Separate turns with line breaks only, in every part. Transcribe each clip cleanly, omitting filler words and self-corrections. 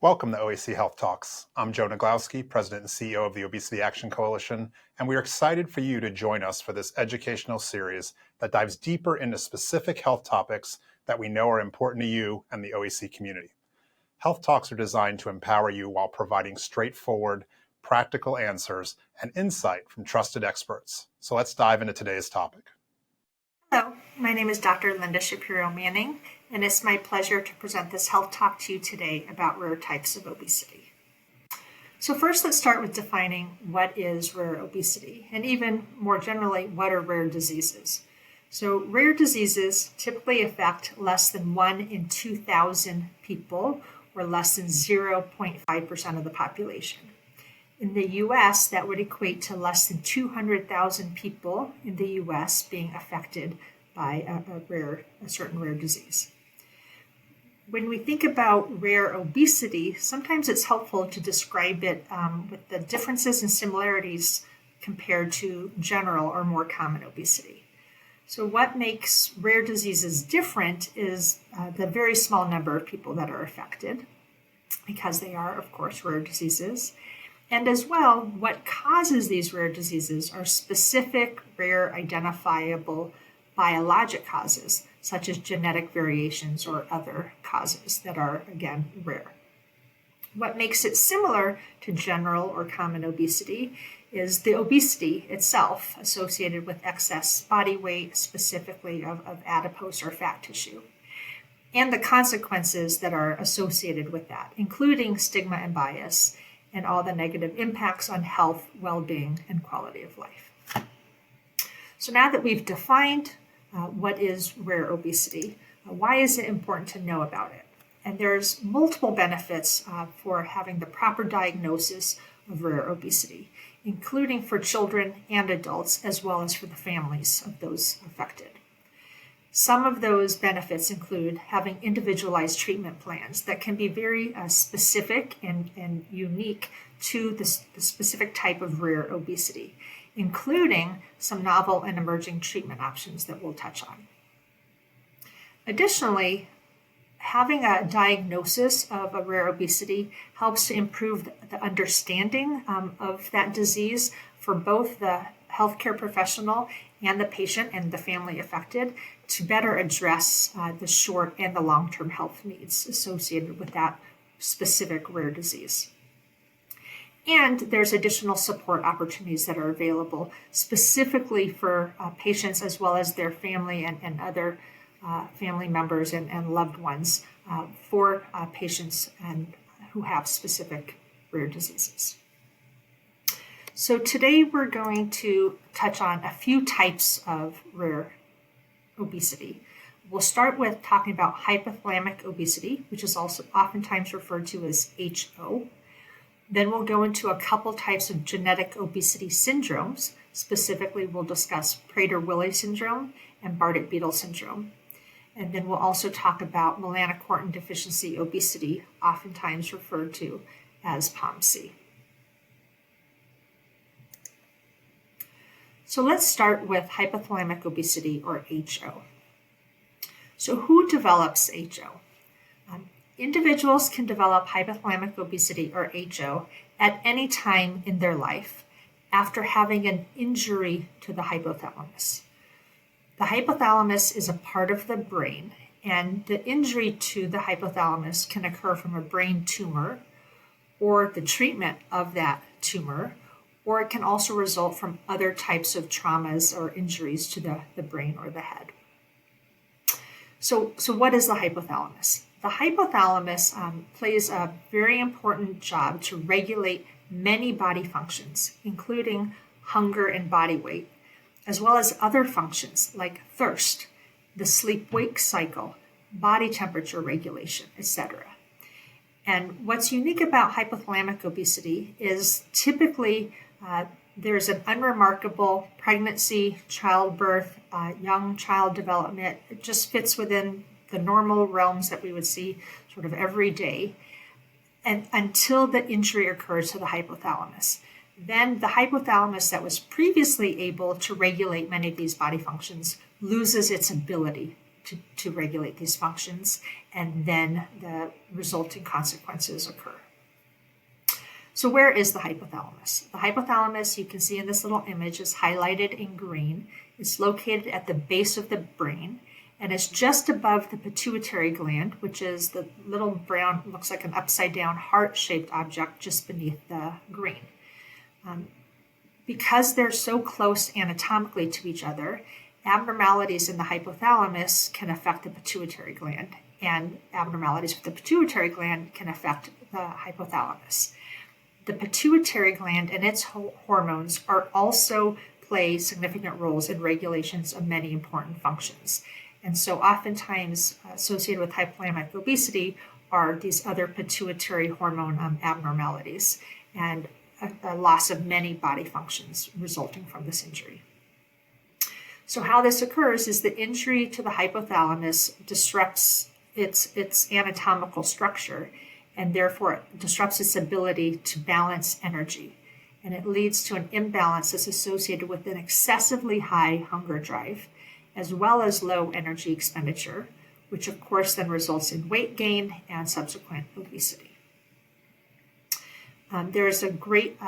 Welcome to OAC Health Talks. I'm Joe Naglowski, President and CEO of the Obesity Action Coalition, and we are excited for you to join us for this educational series that dives deeper into specific health topics that we know are important to you and the OAC community. Health Talks are designed to empower you while providing straightforward, practical answers and insight from trusted experts. So let's dive into today's topic.
Hello, my name is Dr. Linda Shapiro Manning, and it's my pleasure to present this health talk to you today about rare types of obesity. So first, let's start with defining what is rare obesity, and even more generally, what are rare diseases. So rare diseases typically affect less than 1 in 2,000 people, or less than 0.5% of the population. In the U.S., that would equate to less than 200,000 people in the U.S. being affected by a certain rare disease. When we think about rare obesity, sometimes it's helpful to describe it with the differences and similarities compared to general or more common obesity. So what makes rare diseases different is the very small number of people that are affected, because they are, of course, rare diseases. And as well, what causes these rare diseases are specific, rare, identifiable biologic causes, such as genetic variations or other causes that are, again, rare. What makes it similar to general or common obesity is the obesity itself associated with excess body weight, specifically of adipose or fat tissue, and the consequences that are associated with that, including stigma and bias, and all the negative impacts on health, well-being, and quality of life. So now that we've defined what is rare obesity, why is it important to know about it? And there's multiple benefits for having the proper diagnosis of rare obesity, including for children and adults, as well as for the families of those affected. Some of those benefits include having individualized treatment plans that can be very specific and unique to the specific type of rare obesity, including some novel and emerging treatment options that we'll touch on. Additionally, having a diagnosis of a rare obesity helps to improve the understanding of that disease for both the healthcare professional and the patient and the family affected to better address the short and the long-term health needs associated with that specific rare disease. And there's additional support opportunities that are available specifically for patients as well as their family and other family members and loved ones for patients who have specific rare diseases. So today we're going to touch on a few types of rare obesity. We'll start with talking about hypothalamic obesity, which is also oftentimes referred to as HO. Then we'll go into a couple types of genetic obesity syndromes. Specifically, we'll discuss Prader-Willi syndrome and Bardet-Biedl syndrome. And then we'll also talk about melanocortin deficiency obesity, oftentimes referred to as POMC. So let's start with hypothalamic obesity, or HO. So who develops HO? Individuals can develop hypothalamic obesity, or HO, at any time in their life after having an injury to the hypothalamus. The hypothalamus is a part of the brain, and the injury to the hypothalamus can occur from a brain tumor or the treatment of that tumor, or it can also result from other types of traumas or injuries to the brain or the head. So what is the hypothalamus? The hypothalamus plays a very important job to regulate many body functions, including hunger and body weight, as well as other functions like thirst, the sleep-wake cycle, body temperature regulation, etc. And what's unique about hypothalamic obesity is typically there's an unremarkable pregnancy, childbirth, young child development. It just fits within the normal realms that we would see sort of every day, and until the injury occurs to the hypothalamus. Then the hypothalamus that was previously able to regulate many of these body functions loses its ability to regulate these functions, and then the resulting consequences occur. So where is the hypothalamus? The hypothalamus, you can see in this little image, is highlighted in green. It's located at the base of the brain, and it's just above the pituitary gland, which is the little brown, looks like an upside-down heart-shaped object just beneath the green. Because they're so close anatomically to each other, abnormalities in the hypothalamus can affect the pituitary gland, and abnormalities with the pituitary gland can affect the hypothalamus. The pituitary gland and its hormones are also play significant roles in regulations of many important functions. And so oftentimes associated with hypothalamic obesity are these other pituitary hormone abnormalities and a loss of many body functions resulting from this injury. So how this occurs is the injury to the hypothalamus disrupts its anatomical structure, and therefore it disrupts its ability to balance energy. And it leads to an imbalance that's associated with an excessively high hunger drive, as well as low energy expenditure, which of course then results in weight gain and subsequent obesity. There's a great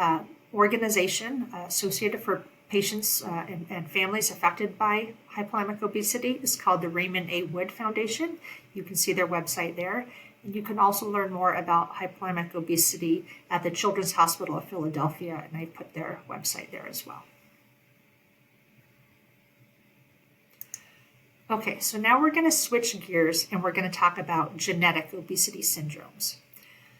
organization associated for patients and families affected by hypothalamic obesity. It's called the Raymond A. Wood Foundation. You can see their website there. And you can also learn more about hypothalamic obesity at the Children's Hospital of Philadelphia, and I put their website there as well. Okay, so now we're going to switch gears and we're going to talk about genetic obesity syndromes.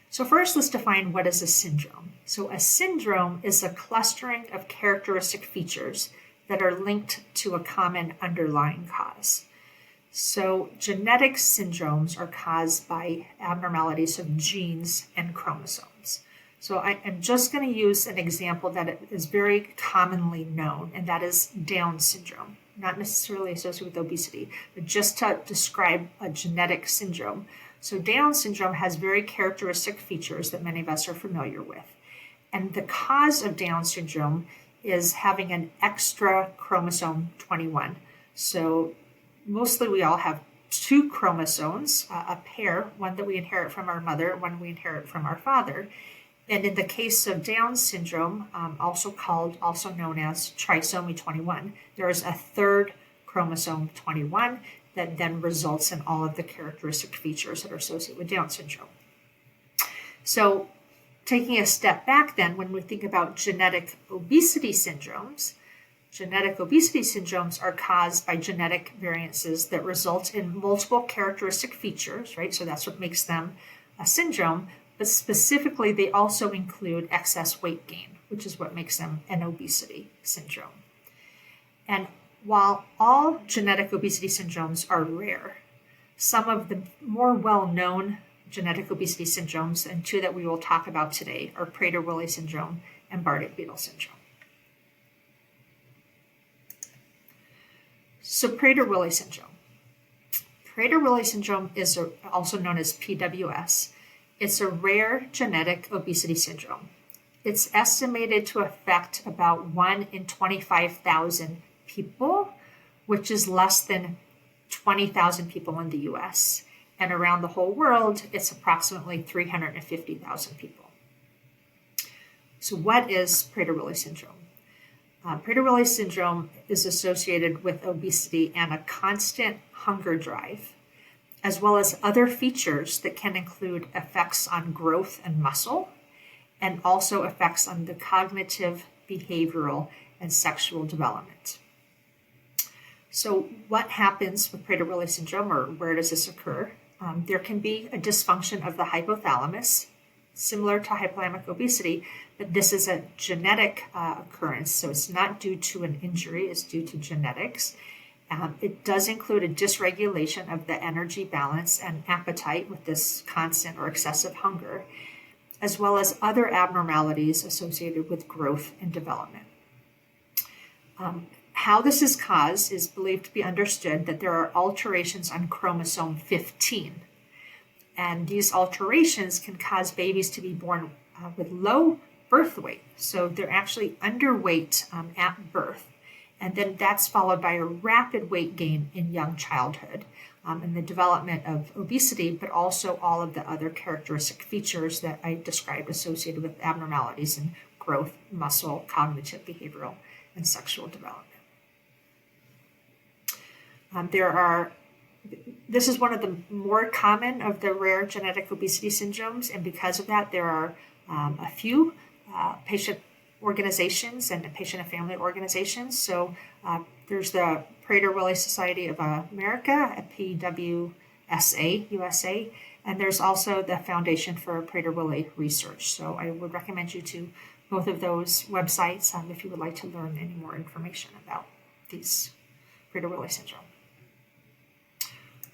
So first, let's define what is a syndrome. So a syndrome is a clustering of characteristic features that are linked to a common underlying cause. So genetic syndromes are caused by abnormalities of genes and chromosomes. So I'm just going to use an example that is very commonly known, and that is Down syndrome, not necessarily associated with obesity, but just to describe a genetic syndrome. So Down syndrome has very characteristic features that many of us are familiar with. And the cause of Down syndrome is having an extra chromosome 21. So mostly we all have two chromosomes, a pair, one that we inherit from our mother, one we inherit from our father. And in the case of Down syndrome, also known as trisomy 21, there is a third chromosome 21 that then results in all of the characteristic features that are associated with Down syndrome. So taking a step back then, when we think about genetic obesity syndromes are caused by genetic variances that result in multiple characteristic features, right? So that's what makes them a syndrome, but specifically they also include excess weight gain, which is what makes them an obesity syndrome. And while all genetic obesity syndromes are rare, some of the more well-known genetic obesity syndromes, and two that we will talk about today, are Prader-Willi syndrome and Bardet-Biedl syndrome. So Prader-Willi syndrome. Prader-Willi syndrome is also known as PWS. It's a rare genetic obesity syndrome. It's estimated to affect about 1 in 25,000 people, which is less than 20,000 people in the US. And around the whole world, it's approximately 350,000 people. So what is Prader-Willi syndrome? Prader-Willi syndrome is associated with obesity and a constant hunger drive, as well as other features that can include effects on growth and muscle, and also effects on the cognitive, behavioral, and sexual development. So what happens with Prader-Willi syndrome, or where does this occur? There can be a dysfunction of the hypothalamus, similar to hypothalamic obesity, but this is a genetic occurrence, so it's not due to an injury, it's due to genetics. It does include a dysregulation of the energy balance and appetite with this constant or excessive hunger, as well as other abnormalities associated with growth and development. How this is caused is believed to be understood that there are alterations on chromosome 15. And these alterations can cause babies to be born with low birth weight. So they're actually underweight at birth. And then that's followed by a rapid weight gain in young childhood and the development of obesity, but also all of the other characteristic features that I described associated with abnormalities in growth, muscle, cognitive, behavioral, and sexual development. This is one of the more common of the rare genetic obesity syndromes, and because of that, there are a few patient organizations and patient and family organizations. So there's the Prader-Willi Society of America, PWSA, USA, and there's also the Foundation for Prader-Willi Research. So I would recommend you to both of those websites if you would like to learn any more information about these Prader-Willi syndrome.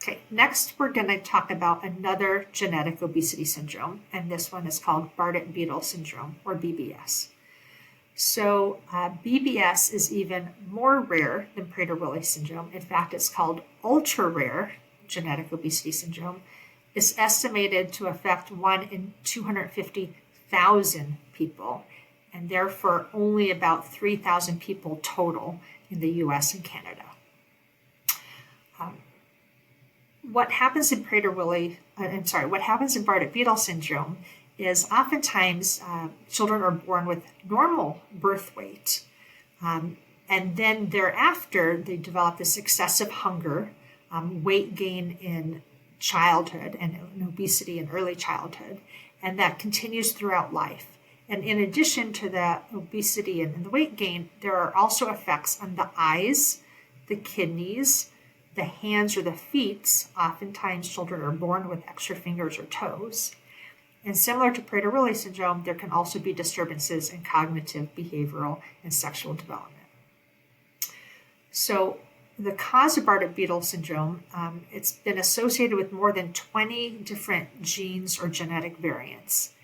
Okay, next we're going to talk about another genetic obesity syndrome, and this one is called Bardet-Biedl syndrome, or BBS. So BBS is even more rare than Prader-Willi syndrome. In fact, it's called ultra-rare genetic obesity syndrome. It's estimated to affect 1 in 250,000 people, and therefore only about 3,000 people total in the US and Canada. What happens in Bardet-Biedl syndrome is oftentimes children are born with normal birth weight, and then thereafter they develop this excessive hunger, weight gain in childhood, and obesity in early childhood, and that continues throughout life. And in addition to the obesity and the weight gain, there are also effects on the eyes, the kidneys, the hands or the feet. Oftentimes children are born with extra fingers or toes. And similar to Prader-Willi syndrome, there can also be disturbances in cognitive, behavioral, and sexual development. So the cause of Bardet-Biedl syndrome, it's been associated with more than 20 different genes or genetic variants.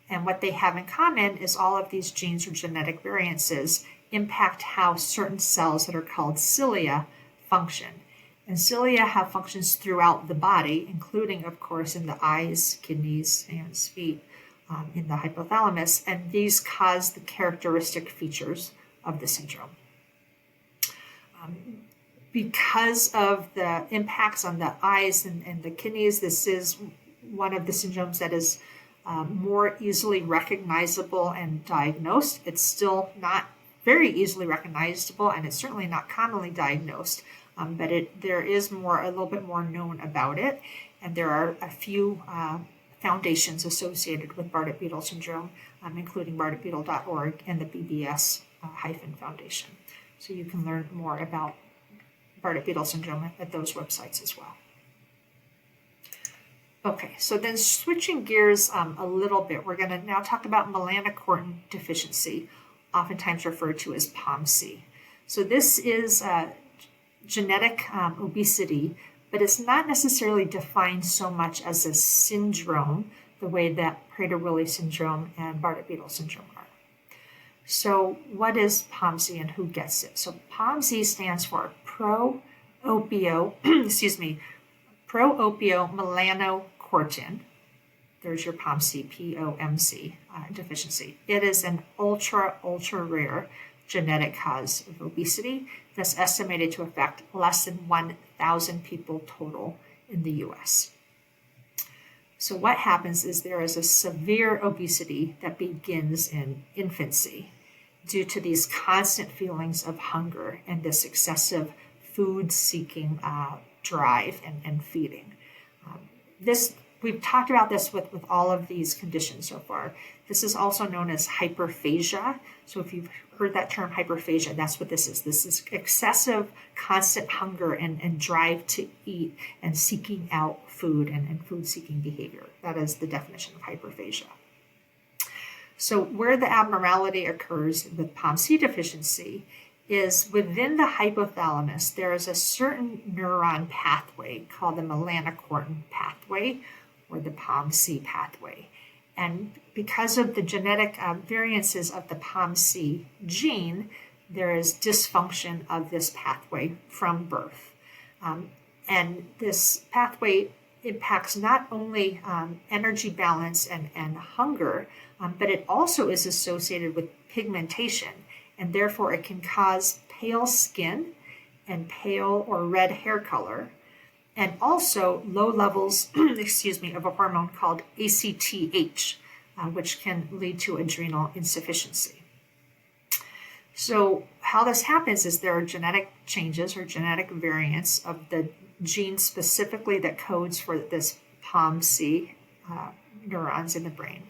And what they have in common is all of these genes or genetic variances impact how certain cells that are called cilia function. And cilia have functions throughout the body, including, of course, in the eyes, kidneys, hands, feet, in the hypothalamus, and these cause the characteristic features of the syndrome. Because of the impacts on the eyes and the kidneys, this is one of the syndromes that is more easily recognizable and diagnosed. It's still not very easily recognizable, and it's certainly not commonly diagnosed. But there is a little bit more known about it, and there are a few foundations associated with Bardet-Biedl syndrome, including Bardet-Biedl.org and the BBS Foundation. So you can learn more about Bardet-Biedl syndrome at those websites as well. Okay, so then switching gears a little bit, we're going to now talk about melanocortin deficiency, oftentimes referred to as POMC. So this is genetic obesity, but it's not necessarily defined so much as a syndrome the way that Prader-Willi syndrome and Bardet-Biedl syndrome are. So what is POMC and who gets it? So POMC stands for pro-opiomelanocortin. There's your POMC, POMC deficiency. It is an ultra rare genetic cause of obesity that's estimated to affect less than 1,000 people total in the US. So what happens is there is a severe obesity that begins in infancy due to these constant feelings of hunger and this excessive food-seeking drive and feeding. We've talked about this with all of these conditions so far. This is also known as hyperphagia. So if you've heard that term hyperphagia, that's what this is. This is excessive, constant hunger and drive to eat and seeking out food and food-seeking behavior. That is the definition of hyperphagia. So where the abnormality occurs with POMC deficiency is within the hypothalamus, there is a certain neuron pathway called the melanocortin pathway, or the POMC pathway. And because of the genetic variances of the POMC gene, there is dysfunction of this pathway from birth. And this pathway impacts not only energy balance and hunger, but it also is associated with pigmentation, and therefore it can cause pale skin and pale or red hair color, and also low levels, of a hormone called ACTH, which can lead to adrenal insufficiency. So how this happens is there are genetic changes or genetic variants of the gene specifically that codes for this POMC neurons in the brain.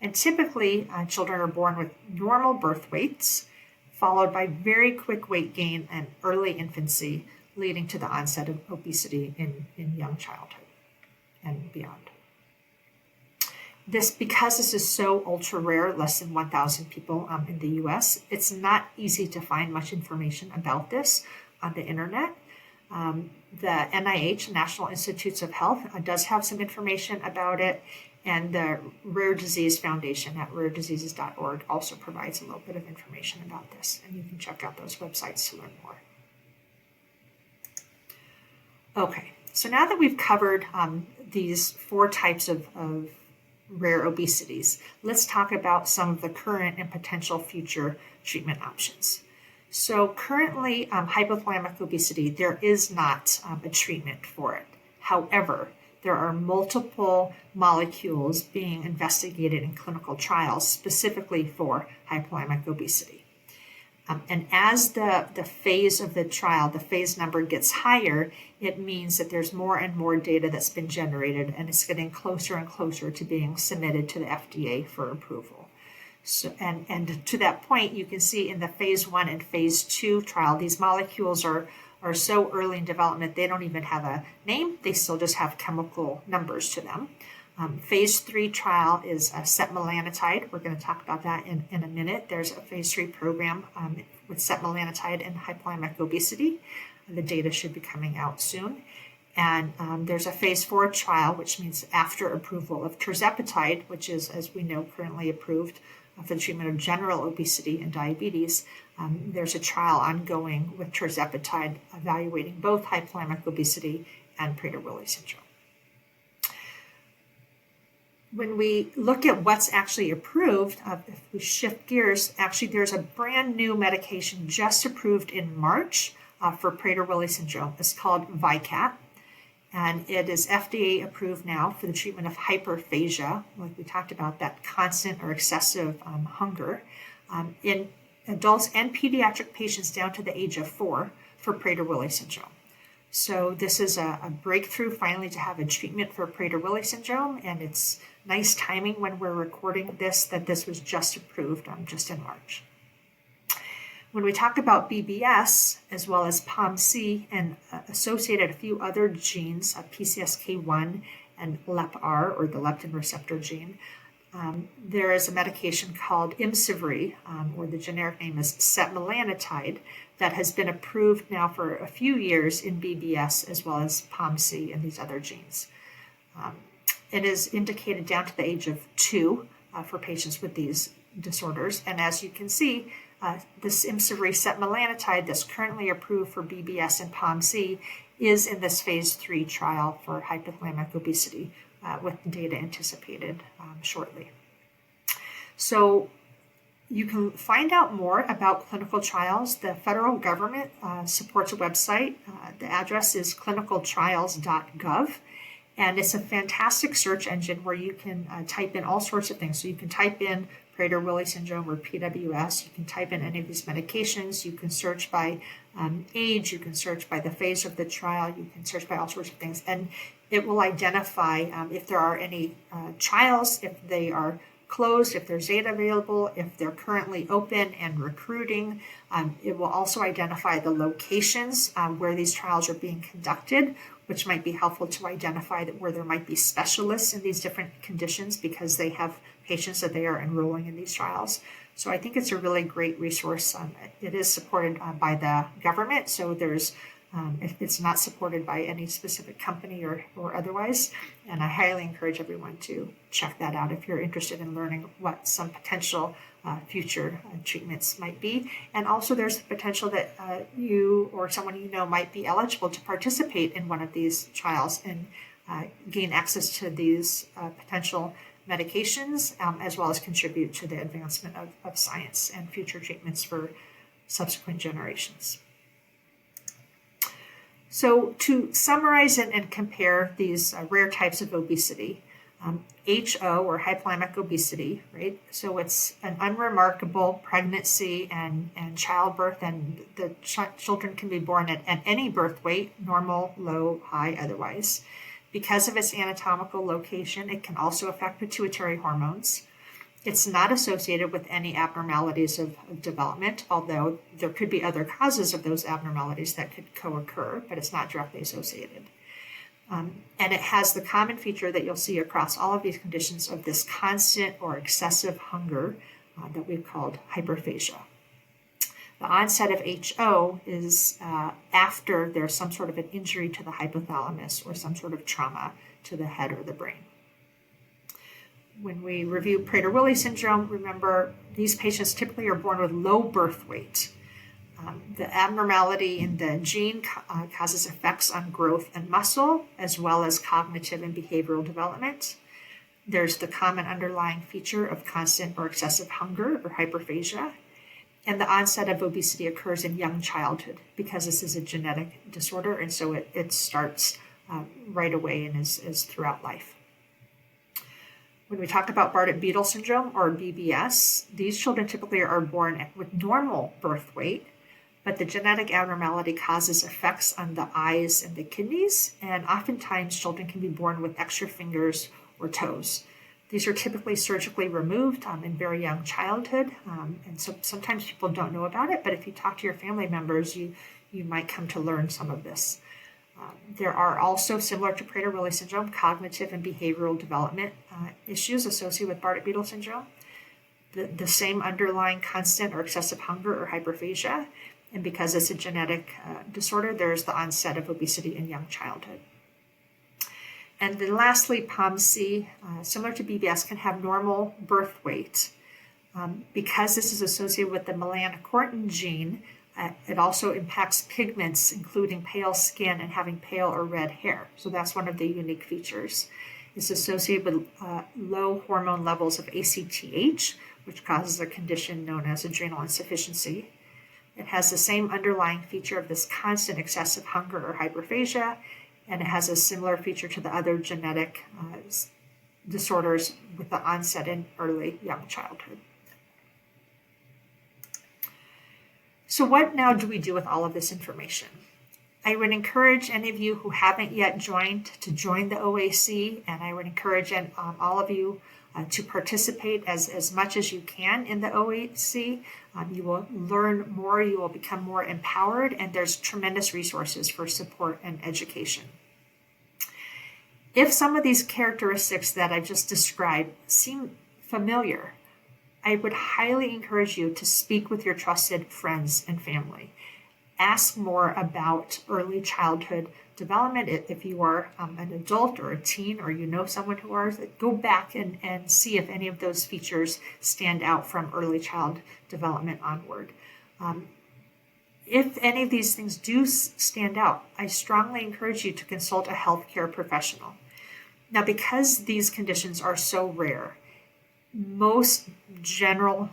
And typically, children are born with normal birth weights, followed by very quick weight gain and early infancy, leading to the onset of obesity in young childhood and beyond. Because this is so ultra rare, less than 1,000 people in the US, it's not easy to find much information about this on the internet. The NIH, National Institutes of Health, does have some information about it, and the Rare Disease Foundation at rarediseases.org also provides a little bit of information about this, and you can check out those websites to learn more. Okay, so now that we've covered these 4 types of rare obesities, let's talk about some of the current and potential future treatment options. So currently, hypothalamic obesity, there is not a treatment for it. However, there are multiple molecules being investigated in clinical trials specifically for hypothalamic obesity. And as the phase of the trial, the phase number gets higher, it means that there's more and more data that's been generated, and it's getting closer and closer to being submitted to the FDA for approval. So, and to that point, you can see in the phase 1 and phase 2 trial, these molecules are so early in development, they don't even have a name. They still just have chemical numbers to them. Phase 3 trial is setmelanotide. We're going to talk about that in a minute. There's a phase 3 program with setmelanotide and hypothalamic obesity. The data should be coming out soon. And there's a phase 4 trial, which means after approval of tirzepatide, which is, as we know, currently approved for the treatment of general obesity and diabetes. There's a trial ongoing with tirzepatide evaluating both hypothalamic obesity and Prader-Willi syndrome. When we look at what's actually approved, if we shift gears, actually there's a brand new medication just approved in March for Prader-Willi syndrome. It's called Vykat, and it is FDA approved now for the treatment of hyperphagia, like we talked about, that constant or excessive hunger, in adults and pediatric patients down to the age of 4 for Prader-Willi syndrome. So this is a breakthrough finally to have a treatment for Prader-Willi syndrome, and it's nice timing when we're recording this that this was just approved just in March. When we talk about BBS, as well as POMC and associated a few other genes, PCSK1 and LEPR, or the leptin receptor gene, there is a medication called Imcivree, or the generic name is setmelanotide, that has been approved now for a few years in BBS as well as POMC and these other genes. It is indicated down to the age of 2 for patients with these disorders. And as you can see, this Imcivree setmelanotide that's currently approved for BBS and POMC is in this phase 3 trial for hypothalamic obesity with data anticipated shortly. So you can find out more about clinical trials. The federal government supports a website. The address is clinicaltrials.gov. And it's a fantastic search engine where you can type in all sorts of things. So you can type in Prader-Willi syndrome or PWS. You can type in any of these medications. You can search by age. You can search by the phase of the trial. You can search by all sorts of things. And it will identify if there are any trials, if they are closed, if there's data available, if they're currently open and recruiting. It will also identify the locations where these trials are being conducted, which might be helpful to identify that where there might be specialists in these different conditions because they have patients that they are enrolling in these trials. So I think it's a really great resource. It is supported by the government, so it's not supported by any specific company or otherwise. And I highly encourage everyone to check that out if you're interested in learning what some potential future treatments might be. And also there's the potential that you or someone you know might be eligible to participate in one of these trials and gain access to these potential medications, as well as contribute to the advancement of science and future treatments for subsequent generations. So to summarize and compare these rare types of obesity, HO, or hypothalamic obesity, right? So it's an unremarkable pregnancy and childbirth, and the children can be born at any birth weight, normal, low, high, otherwise. Because of its anatomical location, it can also affect pituitary hormones. It's not associated with any abnormalities of development, although there could be other causes of those abnormalities that could co-occur, but it's not directly associated. And it has the common feature that you'll see across all of these conditions of this constant or excessive hunger that we've called hyperphagia. The onset of HO is after there's some sort of an injury to the hypothalamus or some sort of trauma to the head or the brain. When we review Prader-Willi syndrome, remember these patients typically are born with low birth weight. The abnormality in the gene causes effects on growth and muscle, as well as cognitive and behavioral development. There's the common underlying feature of constant or excessive hunger or hyperphagia. And the onset of obesity occurs in young childhood because this is a genetic disorder, and so it starts right away and is throughout life. When we talk about Bardet-Biedl syndrome, or BBS, these children typically are born with normal birth weight, but the genetic abnormality causes effects on the eyes and the kidneys, and oftentimes children can be born with extra fingers or toes. These are typically surgically removed in very young childhood, and so sometimes people don't know about it, but if you talk to your family members, you might come to learn some of this. There are also, similar to Prader-Willi syndrome, cognitive and behavioral development issues associated with Bardet-Biedl syndrome. The same underlying constant or excessive hunger or hyperphagia, and because it's a genetic disorder, there's the onset of obesity in young childhood. And then lastly, POMC, similar to BBS, can have normal birth weight. Because this is associated with the melanocortin gene, it also impacts pigments, including pale skin and having pale or red hair. So that's one of the unique features. It's associated with low hormone levels of ACTH, which causes a condition known as adrenal insufficiency. It has the same underlying feature of this constant excessive hunger or hyperphagia, and it has a similar feature to the other genetic disorders with the onset in early young childhood. So what now do we do with all of this information? I would encourage any of you who haven't yet joined to join the OAC, and I would encourage all of you to participate as much as you can in the OAC. You will learn more, you will become more empowered, and there's tremendous resources for support and education. If some of these characteristics that I've just described seem familiar, I would highly encourage you to speak with your trusted friends and family. Ask more about early childhood development. If you are an adult or a teen, or you know someone who is, go back and see if any of those features stand out from early child development onward. If any of these things do stand out, I strongly encourage you to consult a healthcare professional. Now, because these conditions are so rare, most general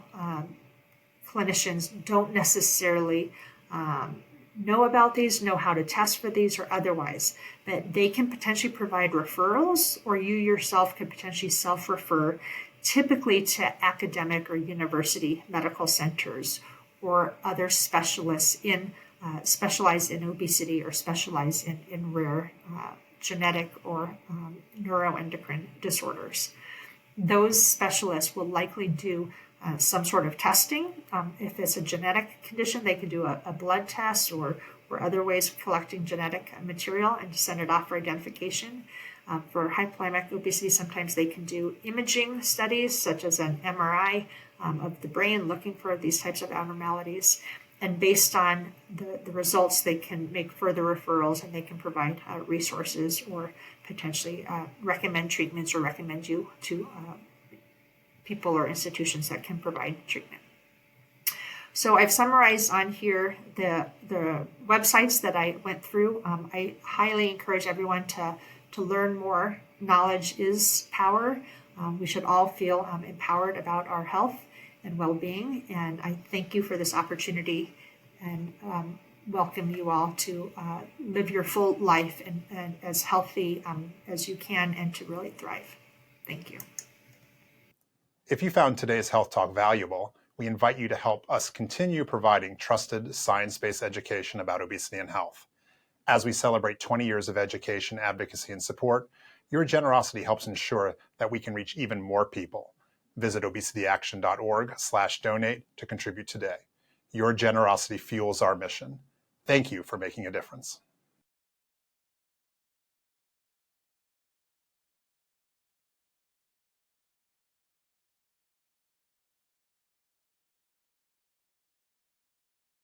clinicians don't necessarily know about these, know how to test for these or otherwise, but they can potentially provide referrals, or you yourself could potentially self-refer, typically to academic or university medical centers or other specialists specialized in obesity or specialized in rare genetic or neuroendocrine disorders. Those specialists will likely do some sort of testing. If it's a genetic condition, they can do a blood test or other ways of collecting genetic material and send it off for identification. For hypothalamic obesity, sometimes they can do imaging studies, such as an MRI of the brain, looking for these types of abnormalities. And based on the results, they can make further referrals, and they can provide resources or potentially recommend treatments or recommend you to people or institutions that can provide treatment. So I've summarized on here the websites that I went through. I highly encourage everyone to learn more. Knowledge is power. We should all feel empowered about our health and well-being. And I thank you for this opportunity and welcome you all to live your full life and as healthy as you can and to really thrive. Thank you.
If you found today's Health Talk valuable, we invite you to help us continue providing trusted, science-based education about obesity and health. As we celebrate 20 years of education, advocacy, and support, your generosity helps ensure that we can reach even more people. Visit obesityaction.org/donate to contribute today. Your generosity fuels our mission. Thank you for making a difference.